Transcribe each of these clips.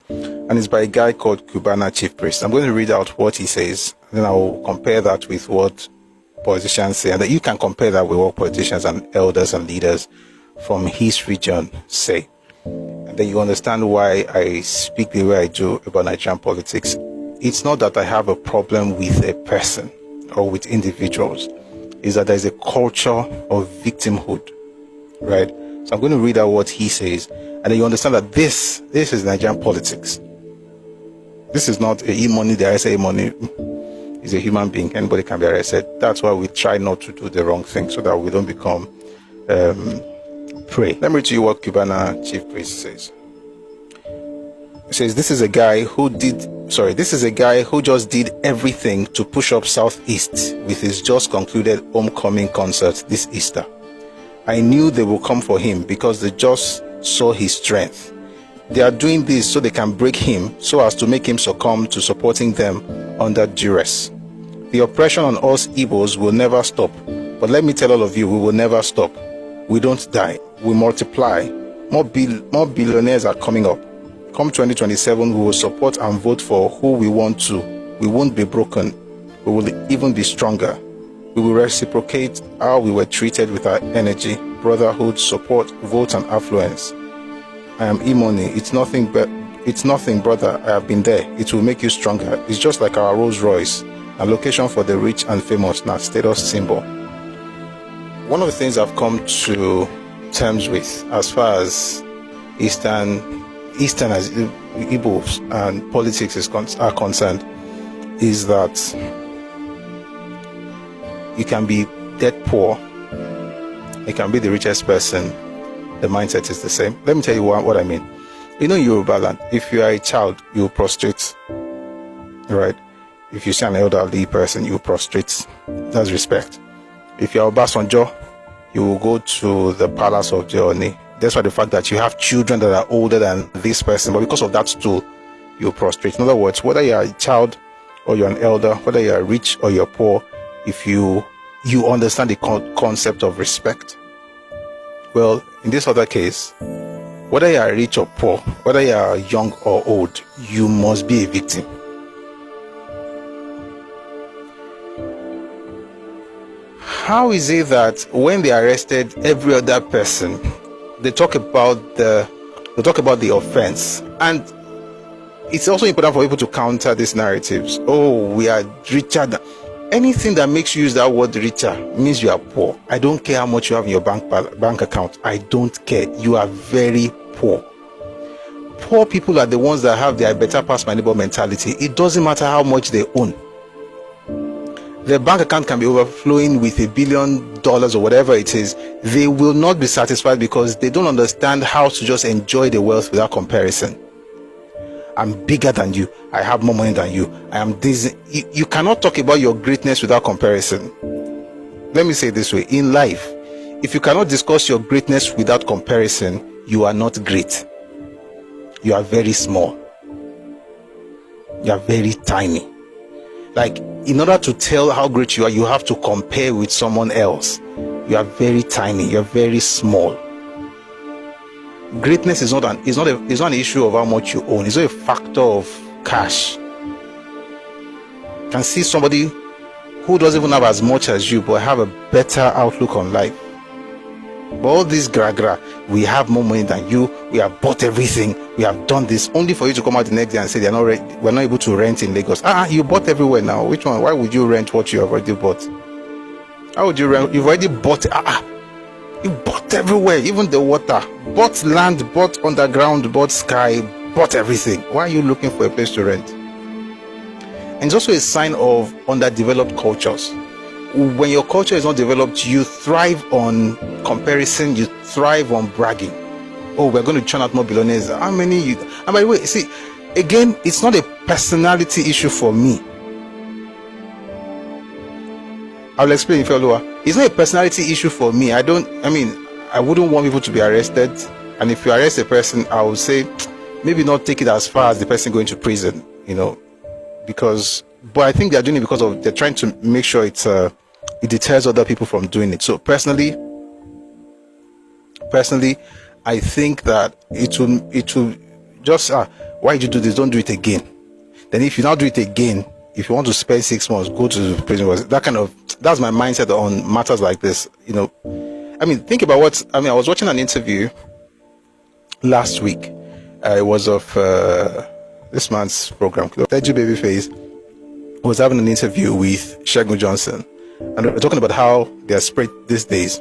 and it's by a guy called Cubana Chief Priest. I'm going to read out what he says, and then I'll compare that with what politicians say, and then you can compare that with what politicians and elders and leaders from his region say. And then you understand why I speak the way I do about Nigerian politics. It's not that I have a problem with a person or with individuals. It's that there's a culture of victimhood, right? So I'm going to read out what he says, and then you understand that this is Nigerian politics. This is not a e-money. The RSA e-money is a human being. Anybody can be arrested. That's why we try not to do the wrong thing, so that we don't become prey. Let me read to you what Cubana Chief Priest says. He says, this is a guy who just did everything to push up Southeast with his just concluded homecoming concert this Easter. I knew they will come for him because they just saw his strength. They are doing this so they can break him, so as to make him succumb to supporting them under duress. The oppression on us Igbos will never stop. But let me tell all of you, we will never stop. We don't die. We multiply. More billionaires are coming up. Come 2027, we will support and vote for who we want to. We won't be broken. We will even be stronger. We will reciprocate how we were treated with our energy, brotherhood, support, vote, and affluence. I am e-money. It's nothing, brother. I have been there. It will make you stronger. It's just like our Rolls Royce, a location for the rich and famous, not status symbol. One of the things I've come to terms with as far as Eastern as Igbos and politics are concerned is that you can be dead poor, you can be the richest person, the mindset is the same. Let me tell you what I mean. You know, in Yoruba land, if you are a child, you prostrate, right? If you see an elderly person, you prostrate. That's respect. If you are Obasanjo, you will go to the palace of Jeoni. That's why the fact that you have children that are older than this person, but because of that stool, you prostrate. In other words, whether you are a child or you're an elder, whether you are rich or you're poor, if you understand the concept of respect. Well, in this other case, whether you are rich or poor, whether you are young or old, you must be a victim. How is it that when they arrested every other person, they talk about the offense? And it's also important for people to counter these narratives. Oh, we are richer than... Anything that makes you use that word richer means you are poor. I don't care how much you have in your bank account. I don't care. You are very poor. Poor people are the ones that have their better pass my neighbor mentality. It doesn't matter how much they own. Their bank account can be overflowing with $1 billion or whatever it is. They will not be satisfied because they don't understand how to just enjoy the wealth without comparison. I'm bigger than you. I have more money than you. I am this. You cannot talk about your greatness without comparison. Let me say it this way. In life, if you cannot discuss your greatness without comparison, you are not great. You are very small. You are very tiny. Like, in order to tell how great you are, you have to compare with someone else. You are very tiny. You are very small. Greatness is not an issue of how much you own. It's not a factor of cash. You can see somebody who doesn't even have as much as you, but have a better outlook on life. But all this gra, we have more money than you, we have bought everything, we have done this, only for you to come out the next day and say we're not able to rent in Lagos. You bought everywhere now. Which one? Why would you rent what you have already bought? How would you rent? You've already bought. You bought everywhere, even the water. Bought land, bought underground, bought sky, bought everything. Why are you looking for a place to rent? And it's also a sign of underdeveloped cultures. When your culture is not developed, you thrive on comparison, you thrive on bragging. Oh, we're going to churn out more billionaires. How many you... And by the way, see, again, it's not a personality issue for me. I'll explain, Ifeoluwa. It's not a personality issue for me. I wouldn't want people to be arrested. And if you arrest a person, I would say, maybe not take it as far as the person going to prison, but I think they're doing it because they're trying to make sure it deters other people from doing it. So personally, I think that it will just Why did you do this? Don't do it again. Then if you now do it again, if you want to spend 6 months, go to prison. That's my mindset on matters like this. I mean, think about I was watching an interview last week. It was of this man's program, Teju Babyface was having an interview with Shegun Johnson, and they're talking about how they are spread these days,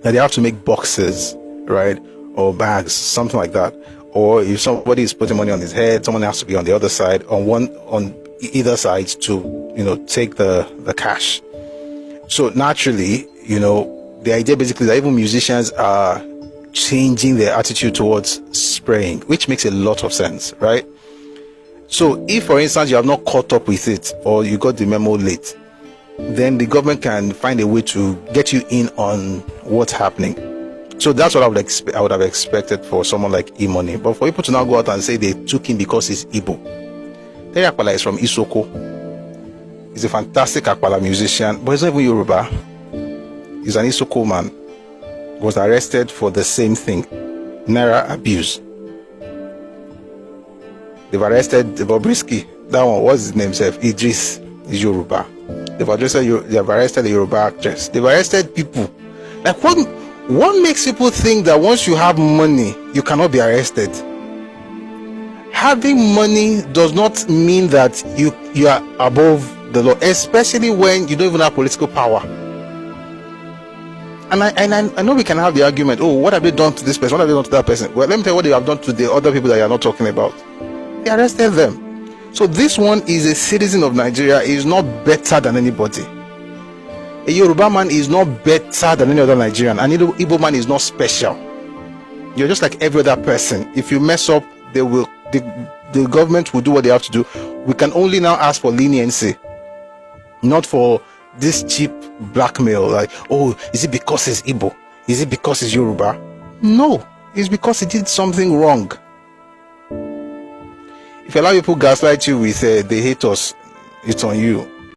that they have to make boxes, right, or bags, something like that. Or if somebody is putting money on his head, someone has to be on the other side, on either side to take the cash. So naturally, the idea basically that even musicians are changing their attitude towards spraying, which makes a lot of sense, right? So if, for instance, you have not caught up with it, or you got the memo late, then the government can find a way to get you in on what's happening. So that's what I would have expected for someone like E-Money. But for people to now go out and say they took him because he's Igbo. Terry Akpala is from Isoko. He's a fantastic Akpala musician, but he's not even Yoruba. He's an Isoko man. He was arrested for the same thing, Naira abuse. They've arrested Bobrisky. That one, what's his name? Idris is Yoruba. They've arrested the Yoruba actress. They've arrested people. Like, what makes people think that once you have money, you cannot be arrested? Having money does not mean that you are above the law, especially when you don't even have political power. And I know we can have the argument, oh, what have they done to this person? What have they done to that person? Well, let me tell you what they have done to the other people that you are not talking about. They arrested them. So this one is a citizen of Nigeria. He is not better than anybody. A Yoruba man is not better than any other Nigerian. An Igbo man is not special. You're just like every other person. If you mess up, the government will do what they have to do. We can only now ask for leniency, not for this cheap blackmail. Like, oh, is it because he's Igbo? Is it because he's Yoruba? No, it's because he did something wrong. If you allow people gaslight you with they hate us, it's on you.